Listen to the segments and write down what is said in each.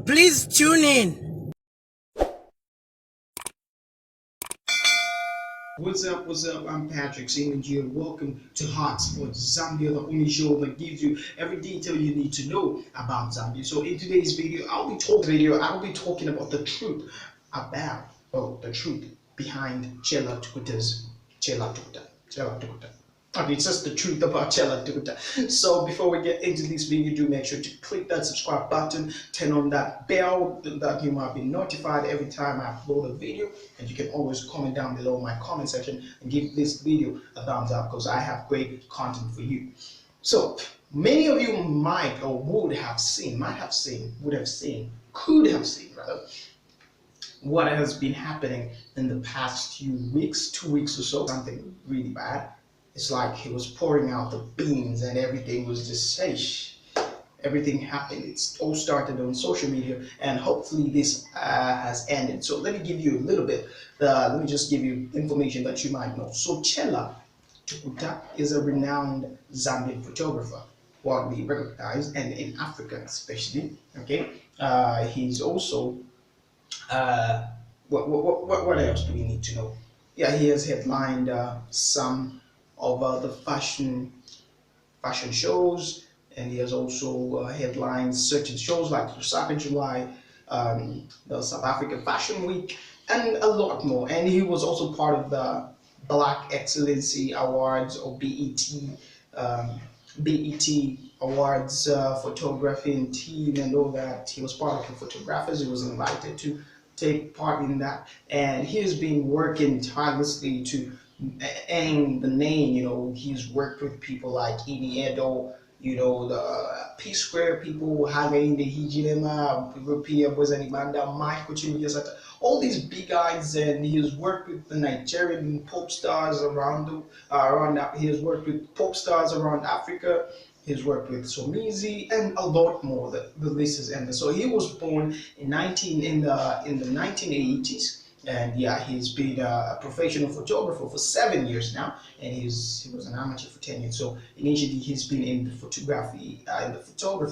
Please tune in. What's up? What's up? I'm Patrick Cim and you're welcome to Hotspot Zambia, the only show that gives you every detail you need to know about Zambia. So in today's video, I'll be talking about the truth the truth behind Chellah Tukuta's Chellah Tukuta. Chellah Tukuta. Okay, it's just the truth about Chellah Tukuta. So before we get into this video, do make sure to click that subscribe button, turn on that bell that you might be notified every time I upload a video, and you can always comment down below in my comment section and give this video a thumbs up because I have great content for you. So many of you might or could have seen what has been happening in the past few weeks, 2 weeks or so, something really bad. It's like he was pouring out the beans and everything was just everything happened. It's all started on social media and hopefully this has ended. So let me give you a little bit, let me just give you information that you might know. So Chellah Tukuta is a renowned Zambian photographer, widely recognized and in Africa especially, okay? He's also, what else do we need to know? Yeah, he has headlined some of the fashion shows, and he has also headlined certain shows like Lusaka July, the South African Fashion Week, and a lot more. And he was also part of the Black Excellency Awards or BET Awards photography and team and all that. He was part of the photographers. He was invited to take part in that, and he has been working tirelessly to earn the name. You know, he's worked with people like Edo, you know, the P Square people, Hagainde Hijilema, Rupia Bozanibanda, Michael Chimiyasata, all these big guys, and he has worked with the Nigerian pop stars around he has worked with pop stars around Africa. He's worked with Somizi and a lot more. The list is endless. So he was born in the 1980s, and yeah, he's been a professional photographer for 7 years now, and he was an amateur for 10 years. So initially, he's been in the photography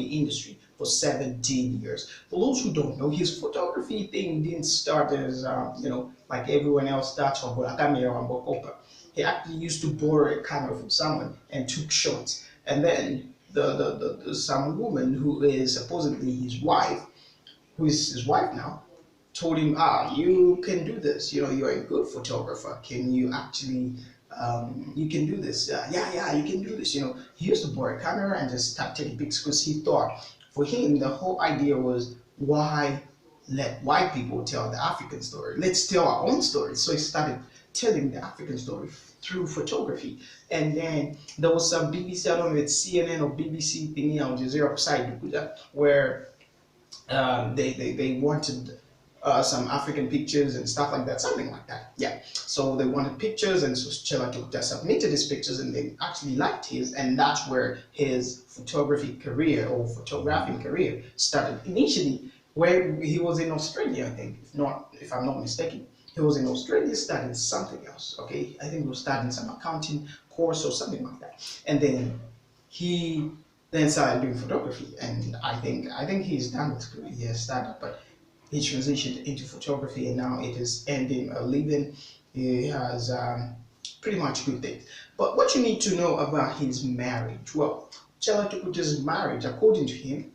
industry for 17 years. For those who don't know, his photography thing didn't start as like everyone else starts on a camera and Bokopa. He actually used to borrow a camera from someone and took shots. And then some woman who is supposedly his wife, who is his wife now, told him, you can do this. You know, you're a good photographer. Can you actually, you can do this. Yeah, you can do this. You know, he used to borrow a camera and just start taking pictures because he thought, for him, the whole idea was, why let white people tell the African story? Let's tell our own story. So he started telling the African story through photography. And then there was some BBC, I don't know if it's CNN or BBC thingy on Jazeera side, where they wanted some African pictures and stuff like that, something like that. Yeah. So they wanted pictures, and so Chellah Tukuta submitted his pictures, and they actually liked his, and that's where his photography career or photographing career started. Initially, where he was in Australia, I think, if I'm not mistaken. He was in Australia studying something else. Okay, I think he was studying some accounting course or something like that. And then he started doing photography, and I think he's done with career. He has started, but he transitioned into photography, and now it is ending a living. He has pretty much good things. But what you need to know about his marriage, well, Chellah Tukuta's marriage, according to him,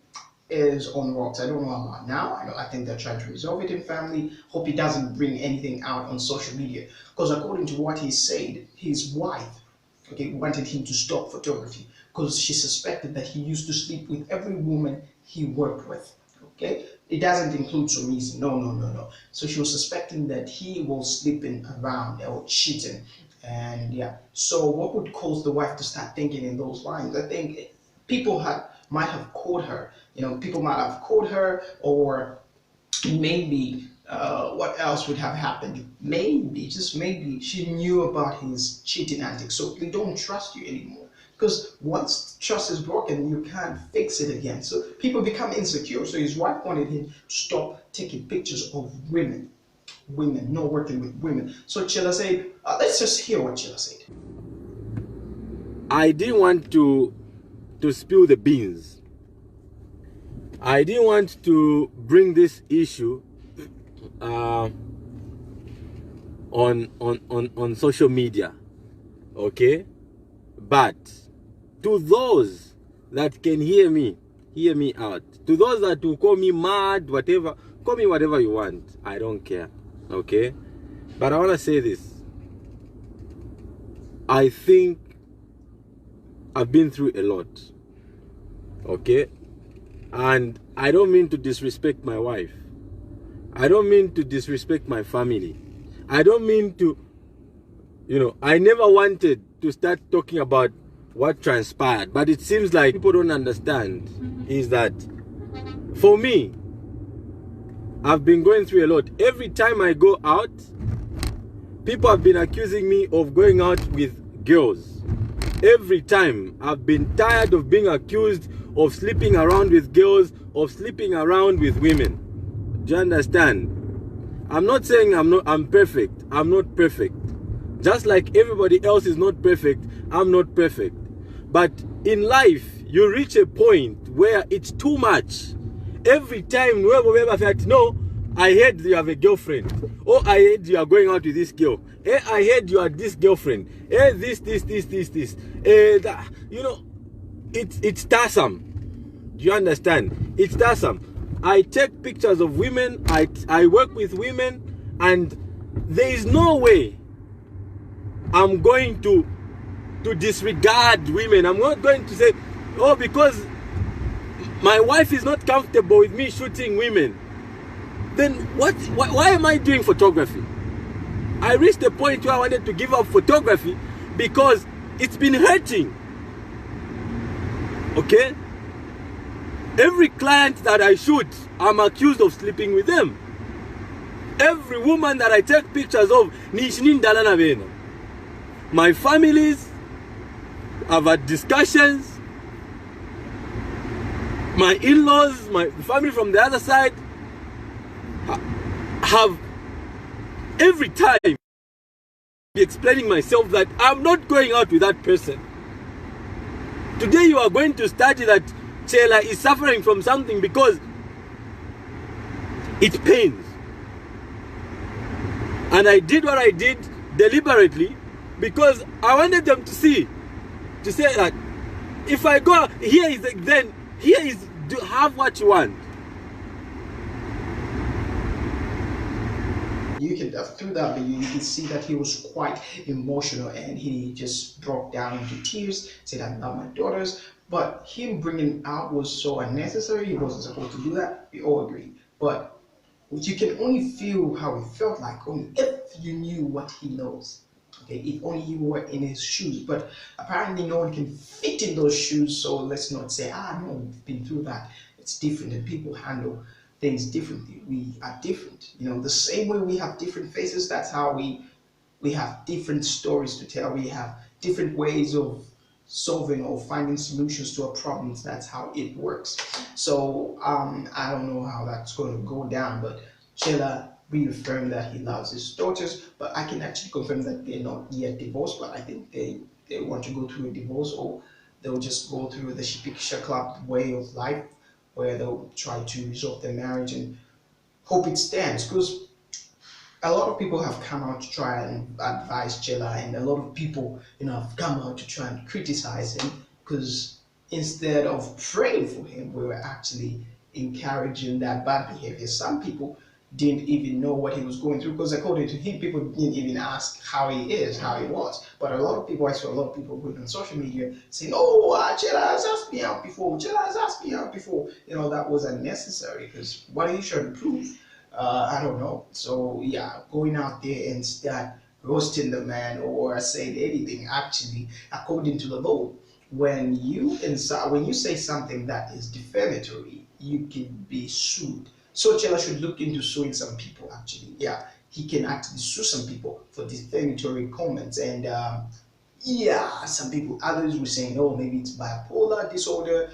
is on rocks. I don't know about now. I think they're trying to resolve it in family. Hope he doesn't bring anything out on social media. Because according to what he said, his wife, okay, wanted him to stop photography because she suspected that he used to sleep with every woman he worked with. Okay, it doesn't include Somizi. No. So she was suspecting that he was sleeping around or cheating, and yeah. So what would cause the wife to start thinking in those lines? I think people might have caught her. You know, people might have caught her, or maybe what else would have happened? Maybe, just maybe, she knew about his cheating antics, so they don't trust you anymore. Because once trust is broken, you can't fix it again. So people become insecure. So his wife wanted him to stop taking pictures of women, not working with women. So Chellah said, let's just hear what Chellah said. I didn't want to spill the beans. I didn't want to bring this issue on social media, okay? But to those that can hear me out. To those that will call me mad, whatever, call me whatever you want. I don't care, okay? But I want to say this. I think I've been through a lot, okay? And I don't mean to disrespect my wife. I don't mean to disrespect my family. I don't mean to, I never wanted to start talking about what transpired. But it seems like people don't understand is that for me, I've been going through a lot. Every time I go out, people have been accusing me of going out with girls. Every time I've been tired of being accused of sleeping around with girls, of sleeping around with women. Do you understand? I'm not saying I'm perfect. I'm not perfect. Just like everybody else is not perfect, I'm not perfect. But in life, you reach a point where it's too much. Every time, no, I heard you have a girlfriend. Oh, I heard you are going out with this girl. Hey, I heard you are this girlfriend. Hey, this. It's tiresome. Do you understand? It's tiresome. I take pictures of women. I work with women, and there is no way I'm going to disregard women. I'm not going to say, oh, because my wife is not comfortable with me shooting women, then why am I doing photography? I reached a point where I wanted to give up photography because it's been hurting. Okay? Every client that I shoot, I'm accused of sleeping with them. Every woman that I take pictures of, my families have had discussions. My in-laws, my family from the other side have every time be explaining myself that I'm not going out with that person. Today you are going to study that Chellah is suffering from something because it pains. And I did what I did deliberately because I wanted them to say that if I go here is then here is have what you want. You can through that video you can see that he was quite emotional and he just broke down into tears, said I love my daughters. But him bringing out was so unnecessary. He wasn't supposed to do that. We all agree. But you can only feel how he felt like only if you knew what he knows. Okay, if only you were in his shoes. But apparently no one can fit in those shoes, so let's not say, no, we've been through that. It's different and people handle things differently. We are different. The same way we have different faces, that's how we have different stories to tell. We have different ways of solving or finding solutions to our problems. That's how it works. So I don't know how that's going to go down, but Chellah reaffirmed that he loves his daughters, but I can actually confirm that they're not yet divorced, but I think they want to go through a divorce, or they'll just go through the Shipikisha Club way of life where they'll try to resolve their marriage and hope it stands. Because a lot of people have come out to try and advise Chellah, and a lot of people have come out to try and criticize him, because instead of praying for him, we were actually encouraging that bad behavior. Some people didn't even know what he was going through, because according to him, people didn't even ask how he is, how he was. But a lot of people, I saw a lot of people going on social media saying, oh, Chellah has asked me out before, Chellah has asked me out before. That was unnecessary, because what are you trying to prove? I don't know. So yeah, going out there and start roasting the man or saying anything, actually, according to the law, when you say something that is defamatory, you can be sued. So Chellah should look into suing some people. Actually, yeah, he can actually sue some people for defamatory comments. And yeah, some people, others were saying, oh, maybe it's bipolar disorder.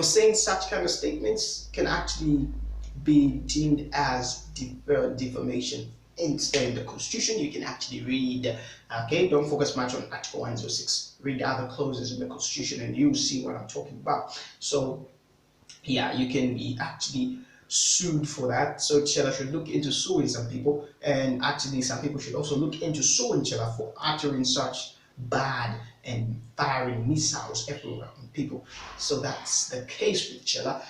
Saying such kind of statements can actually be deemed as defamation. Instead, in the Constitution, you can actually read, okay, don't focus much on Article 106. Read other clauses in the Constitution and you'll see what I'm talking about. So yeah, you can be actually sued for that. So Chellah should look into suing some people, and actually some people should also look into suing Chellah for uttering such bad and firing missiles everywhere on people. So that's the case with Chellah.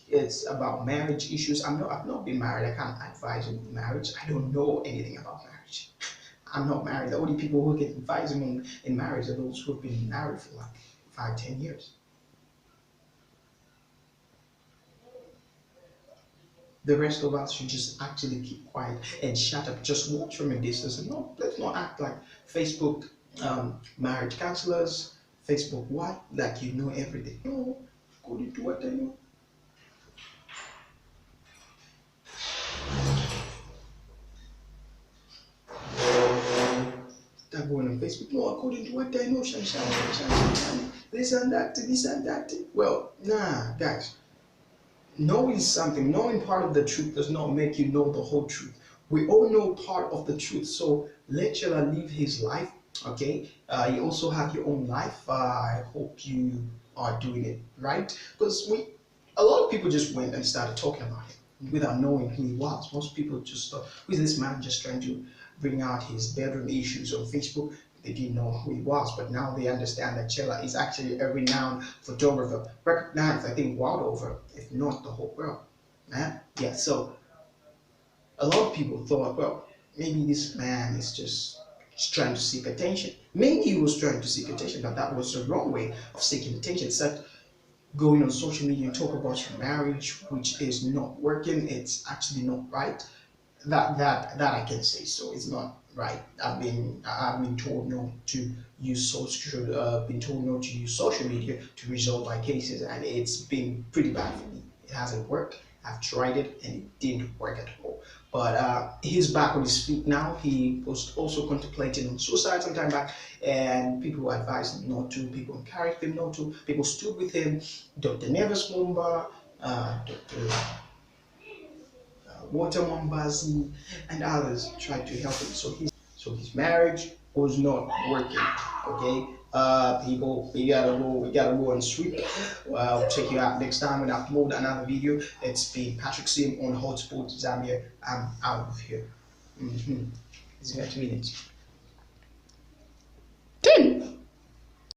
It's about marriage issues. I've not been married. I can't advise him on marriage. I don't know anything about marriage. I'm not married. The only people who can advise him in marriage are those who have been married for like 5, 10 years. The rest of us should just actually keep quiet and shut up. Just watch from a distance, and no, let's not act like Facebook marriage counselors, Facebook what, like you know everything. No, according to what I know. Start going on Facebook. No, according to what I know, shan, this and that, this and that. Well, nah, guys. Knowing something, knowing part of the truth does not make you know the whole truth. We all know part of the truth, so let Chellah live his life. Okay, you also have your own life. I hope you are doing it right, because a lot of people just went and started talking about him without knowing who he was. Most people just thought, who is this man just trying to bring out his bedroom issues on Facebook? They didn't know who he was, but now they understand that Chellah is actually a renowned photographer, recognized, I think, world over, if not the whole world. Yeah, so a lot of people thought, well, maybe this man is just trying to seek attention. Maybe he was trying to seek attention, but that was the wrong way of seeking attention. It's like going on social media and talk about your marriage, which is not working. It's actually not right. That I can say. So it's not right. I've been told not to use social media to resolve my cases, and it's been pretty bad for me. It hasn't worked. I've tried it and it didn't work at all. But he's back on his feet now. He was also contemplating on suicide some time back, and people advised him not to. People encouraged him not to. People stood with him. Dr. Neves Mumba, Dr. Walter Mombazi, and others tried to help him. So his marriage was not working. Okay, people, we gotta go and sweep. Well, I'll check you out next time when I upload another video. It's been Patrick Cim on Hotspot Zambia. I'm out of here. It's got 2 minutes. 10.